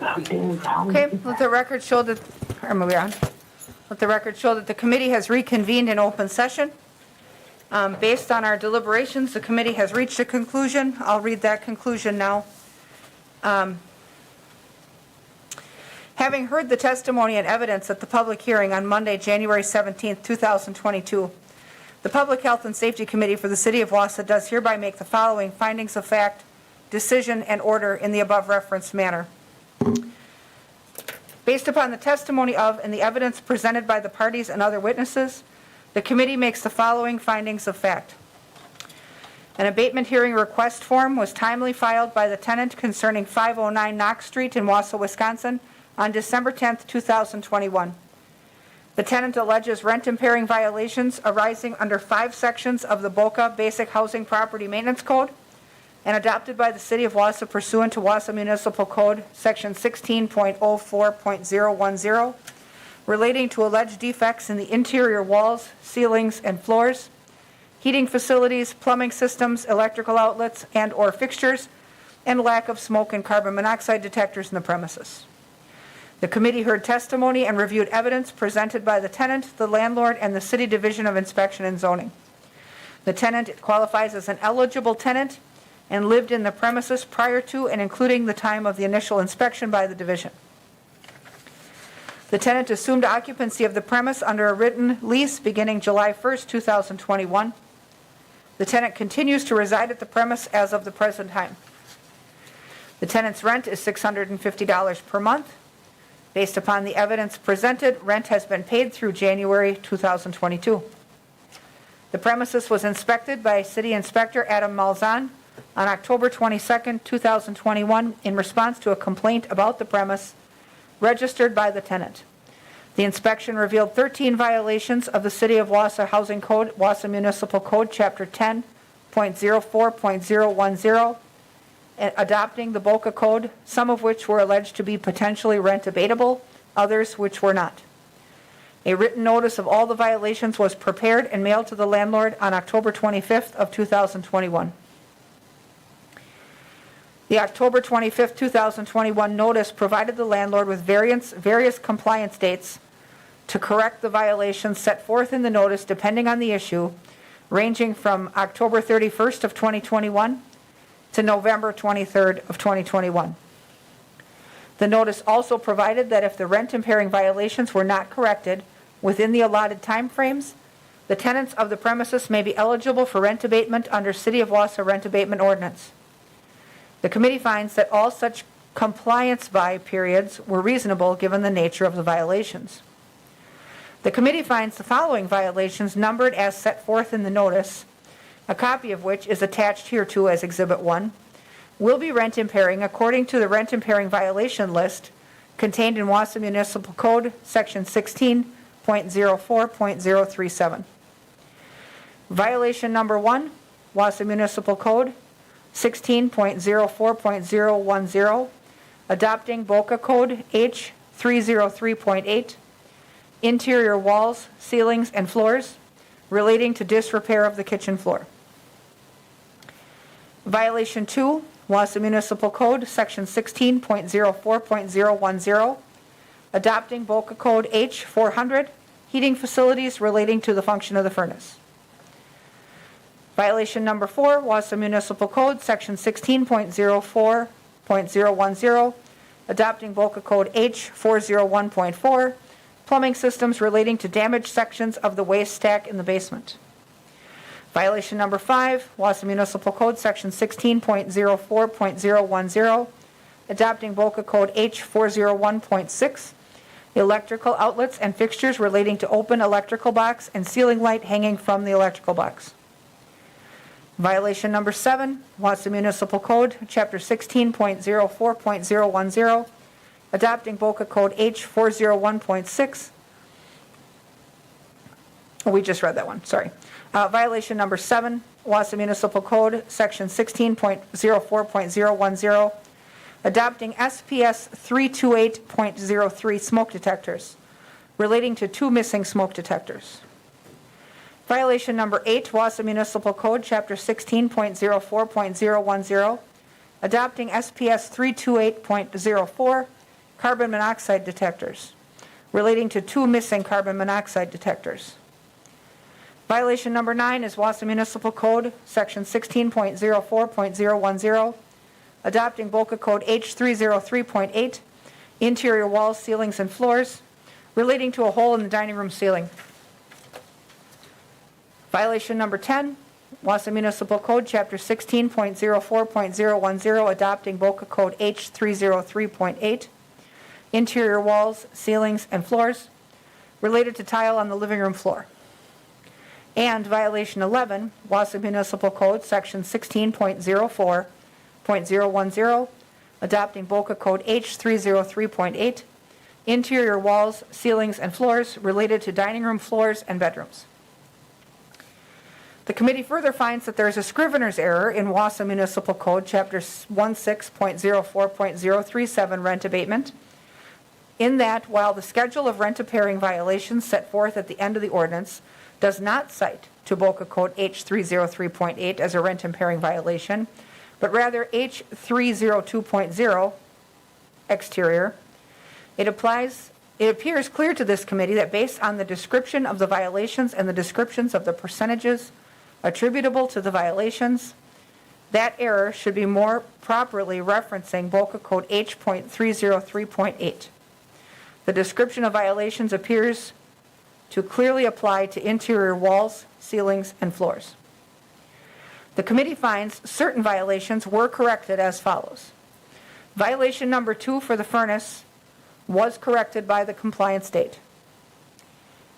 Okay, let the record show that, or move on. Let the record show that the committee has reconvened in open session. Based on our deliberations, the committee has reached a conclusion. I'll read that conclusion now. Having heard the testimony and evidence at the public hearing on Monday, January 17th, 2022, the Public Health and Safety Committee for the City of Wausau does hereby make the following findings of fact, decision, and order in the above referenced manner. Based upon the testimony of and the evidence presented by the parties and other witnesses, the committee makes the following findings of fact. An abatement hearing request form was timely filed by the tenant concerning 509 Knox Street in Wausau, Wisconsin on December 10th, 2021. The tenant alleges rent impairing violations arising under 5 sections of the Boca Basic Housing Property Maintenance Code and adopted by the City of Wausau pursuant to Wausau Municipal Code Section 16.04.010 relating to alleged defects in the interior walls, ceilings, and floors, heating facilities, plumbing systems, electrical outlets, and/or fixtures, and lack of smoke and carbon monoxide detectors in the premises. The committee heard testimony and reviewed evidence presented by the tenant, the landlord, and the City Division of Inspection and Zoning. The tenant qualifies as an eligible tenant and lived in the premises prior to and including the time of the initial inspection by the division. The tenant assumed occupancy of the premise under a written lease beginning July 1st, 2021. The tenant continues to reside at the premise as of the present time. The tenant's rent is $650 per month. Based upon the evidence presented, rent has been paid through January 2022. The premises was inspected by City Inspector Adam Malzahn on October 22nd, 2021 in response to a complaint about the premise registered by the tenant. The inspection revealed 13 violations of the City of Wausau Housing Code, Wausau Municipal Code, Chapter 10.04.010, adopting the Boca Code, some of which were alleged to be potentially rent abatable, others which were not. A written notice of all the violations was prepared and mailed to the landlord on October 25th of 2021. The October 25th, 2021 notice provided the landlord with various compliance dates to correct the violations set forth in the notice depending on the issue, ranging from October 31st of 2021 to November 23rd of 2021. The notice also provided that if the rent impairing violations were not corrected within the allotted time frames, the tenants of the premises may be eligible for rent abatement under City of Wausau Rent Abatement Ordinance. The committee finds that all such compliance periods were reasonable given the nature of the violations. The committee finds the following violations numbered as set forth in the notice, a copy of which is attached hereto as Exhibit 1, will be rent impairing according to the rent impairing violation list contained in Wausau Municipal Code, Section 16.04.037. Violation number 1, Wausau Municipal Code, 16.04.010, adopting Boca Code H303.8, interior walls, ceilings, and floors, relating to disrepair of the kitchen floor. Violation 2, Wausau Municipal Code, Section 16.04.010, adopting Boca Code H400, heating facilities relating to the function of the furnace. Violation number 4, Wausau Municipal Code, Section 16.04.010, adopting Boca Code H401.4, plumbing systems relating to damaged sections of the waste stack in the basement. Violation number 5, Wausau Municipal Code, Section 16.04.010, adopting Boca Code H401.6, electrical outlets and fixtures relating to open electrical box and ceiling light hanging from the electrical box. Violation number 7, Wausau Municipal Code, Chapter 16.04.010, adopting Boca Code H401.6. We just read that one, sorry. Violation number 7, Wausau Municipal Code, Section 16.04.010, adopting SPS 328.03 smoke detectors, relating to 2 missing smoke detectors. Violation number 8, Wausau Municipal Code, Chapter 16.04.010, adopting SPS 328.04, carbon monoxide detectors, relating to 2 missing carbon monoxide detectors. Violation number 9 is Wausau Municipal Code, Section 16.04.010, adopting Boca Code H303.8, interior walls, ceilings, and floors, relating to a hole in the dining room ceiling. Violation number 10, Wausau Municipal Code, Chapter 16.04.010, adopting Boca Code H303.8, interior walls, ceilings, and floors, related to tile on the living room floor. And violation 11, Wausau Municipal Code, Section 16.04.010, adopting Boca Code H303.8, interior walls, ceilings, and floors, related to dining room floors and bedrooms. The committee further finds that there is a scrivener's error in Wausau Municipal Code, Chapter 16.04.037, rent abatement, in that while the schedule of rent-impairing violations set forth at the end of the ordinance does not cite to Boca Code H303.8 as a rent-impairing violation, but rather H302.0 exterior, it appears clear to this committee that based on the description of the violations and the descriptions of the percentages attributable to the violations, that error should be more properly referencing Boca Code H.303.8. The description of violations appears to clearly apply to interior walls, ceilings, and floors. The committee finds certain violations were corrected as follows. Violation number 2 for the furnace was corrected by the compliance date.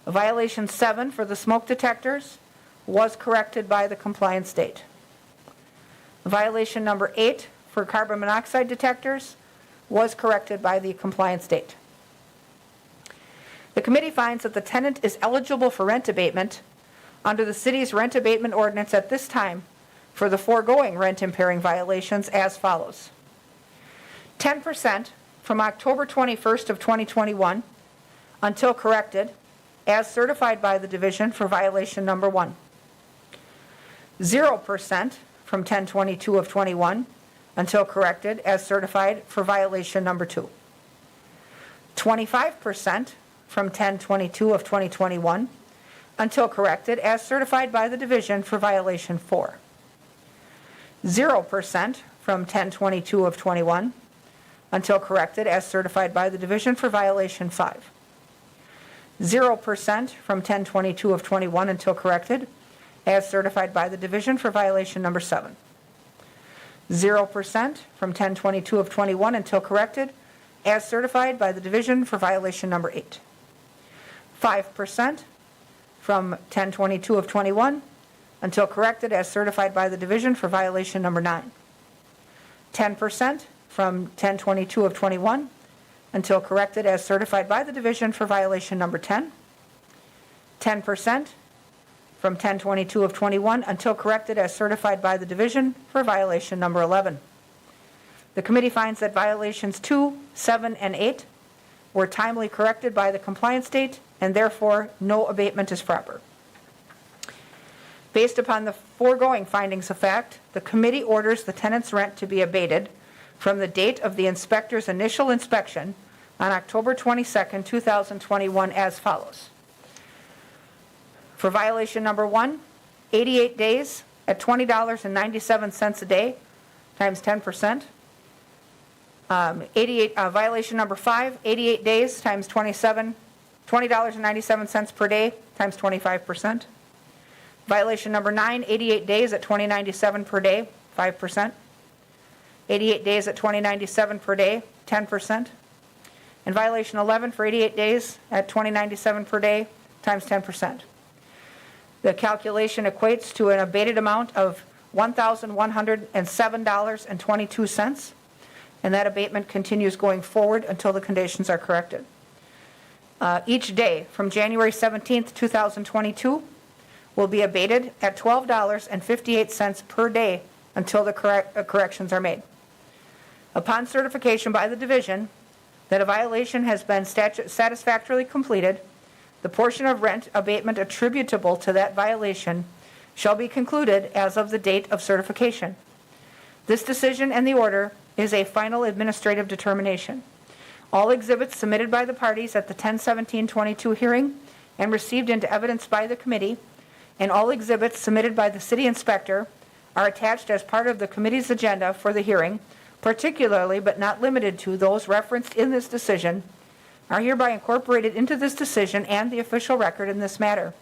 Violation 7 for the smoke detectors was corrected by the compliance date. Violation number 8 for carbon monoxide detectors was corrected by the compliance date. The committee finds that the tenant is eligible for rent abatement under the city's rent abatement ordinance at this time for the foregoing rent impairing violations as follows. 10% from October 21st of 2021 until corrected as certified by the division for violation number 1. 0% from 10/22 of 21 until corrected as certified for violation number 2. 25% from 10/22 of 2021 until corrected as certified by the division for violation 4. 0% from 10/22 of 21 until corrected as certified by the division for violation 5. 0% from 10/22 of 21 until corrected as certified by the division for violation number 7. 0% from 10/22 of 21 until corrected as certified by the division for violation number 8. 5% from 10/22 of 21 until corrected as certified by the division for violation number 9. 10% from 10/22 of 21 until corrected as certified by the division for violation number 10. 10% from 10/22 of 21 until corrected as certified by the division for violation number 11. The committee finds that violations 2, 7, and 8 were timely corrected by the compliance date, and therefore no abatement is proper. Based upon the foregoing findings of fact, the committee orders the tenant's rent to be abated from the date of the inspector's initial inspection on October 22nd, 2021 as follows. For violation number 1, 88 days at $20.97 a day times 10%. Violation number 5, 88 days times $20.97 per day times 25%. Violation number 9, 88 days at $20.97 per day, 5%. 88 days at $20.97 per day, 10%. And violation 11 for 88 days at $20.97 per day times 10%. The calculation equates to an abated amount of $1,107.22, and that abatement continues going forward until the conditions are corrected. Each day from January 17th, 2022 will be abated at $12.58 per day until the corrections are made. Upon certification by the division that a violation has been satisfactorily completed, the portion of rent abatement attributable to that violation shall be concluded as of the date of certification. This decision and the order is a final administrative determination. All exhibits submitted by the parties at the 10/17/22 hearing and received into evidence by the committee, and all exhibits submitted by the city inspector are attached as part of the committee's agenda for the hearing, particularly but not limited to those referenced in this decision, are hereby incorporated into this decision and the official record in this matter.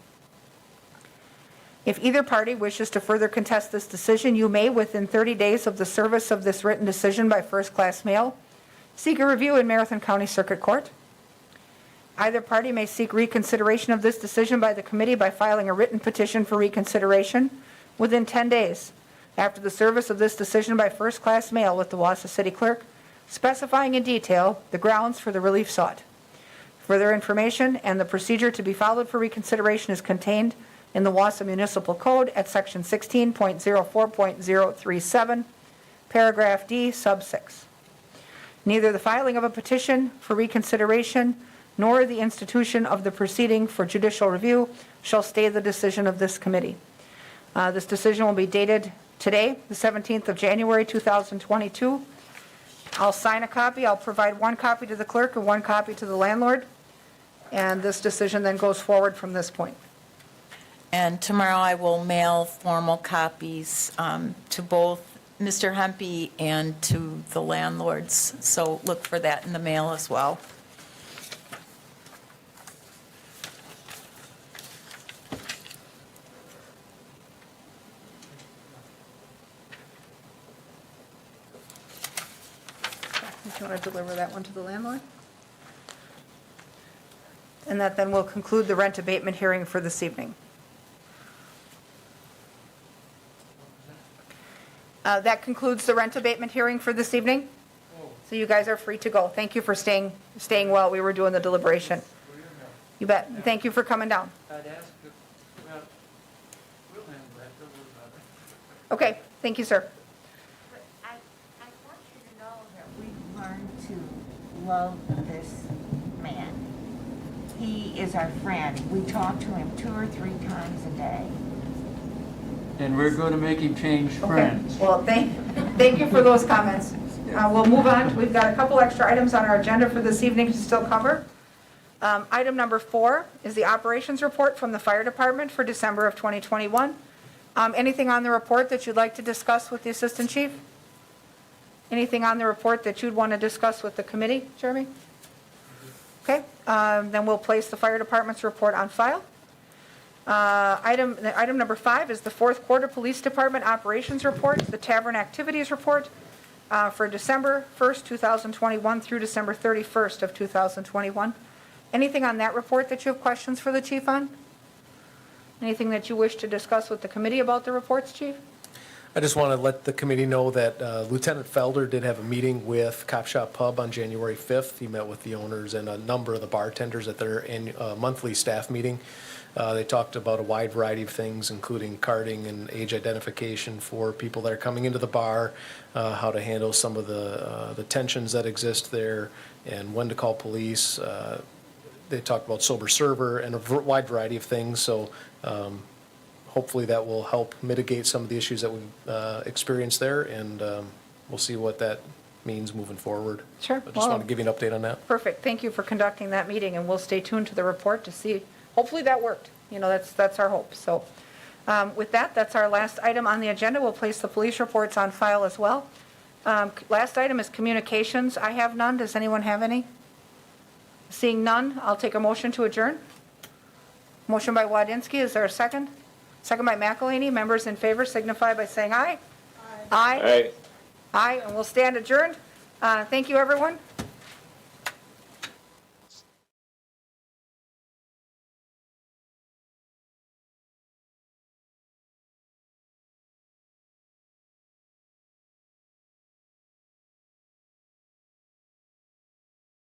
If either party wishes to further contest this decision, you may, within 30 days of the service of this written decision by first-class mail, seek a review in Marathon County Circuit Court. Either party may seek reconsideration of this decision by the committee by filing a written petition for reconsideration within 10 days after the service of this decision by first-class mail with the Wausau City Clerk, specifying in detail the grounds for the relief sought. Further information and the procedure to be followed for reconsideration is contained in the Wausau Municipal Code at Section 16.04.037, Paragraph D, Sub 6. Neither the filing of a petition for reconsideration nor the institution of the proceeding for judicial review shall stay the decision of this committee. This decision will be dated today, the 17th of January, 2022. I'll sign a copy. I'll provide one copy to the clerk and one copy to the landlord. And this decision then goes forward from this point. And tomorrow I will mail formal copies to both Mr. Hempy and to the landlords. So look for that in the mail as well. Do you want to deliver that one to the landlord? And that then will conclude the rent abatement hearing for this evening. That concludes the rent abatement hearing for this evening. So you guys are free to go. Thank you for staying while we were doing the deliberation. You bet. Thank you for coming down. I'd ask if, well, we'll handle that, don't worry about it. Okay, thank you, sir. But I want you to know that we've learned to love this man. He is our friend. We talk to him 2 or 3 times a day. And we're going to make him change Okay. friends. Well, thank you for those comments. We'll move on. We've got a couple extra items on our agenda for this evening to still cover. Item number 4 is the operations report from the fire department for December of 2021. Anything on the report that you'd like to discuss with the assistant chief? Anything on the report that you'd want to discuss with the committee, Jeremy? Okay, then we'll place the fire department's report on file. Item number 5 is the fourth quarter police department operations report, the tavern activities report for December 1st, 2021 through December 31st of 2021. Anything on that report that you have questions for the chief on? Anything that you wish to discuss with the committee about the reports, chief? I just want to let the committee know that Lieutenant Felder did have a meeting with Cop Shop Pub on January 5th. He met with the owners and a number of the bartenders at their monthly staff meeting. They talked about a wide variety of things, including carding and age identification for people that are coming into the bar, how to handle some of the tensions that exist there, and when to call police. They talked about sober server and a wide variety of things. So hopefully that will help mitigate some of the issues that we've experienced there, and we'll see what that means moving forward. Sure. I just want to give you an update on that. Perfect. Thank you for conducting that meeting, and we'll stay tuned to the report to see. Hopefully that worked. You know, that's our hope. So with that, that's our last item on the agenda. We'll place the police reports on file as well. Last item is communications. I have none. Does anyone have any? Seeing none, I'll take a motion to adjourn. Motion by Wadinsky. Is there a second? Second by McElhaney. Members in favor signify by saying aye. Aye. Aye. Aye, and we'll stand adjourned. Thank you, everyone.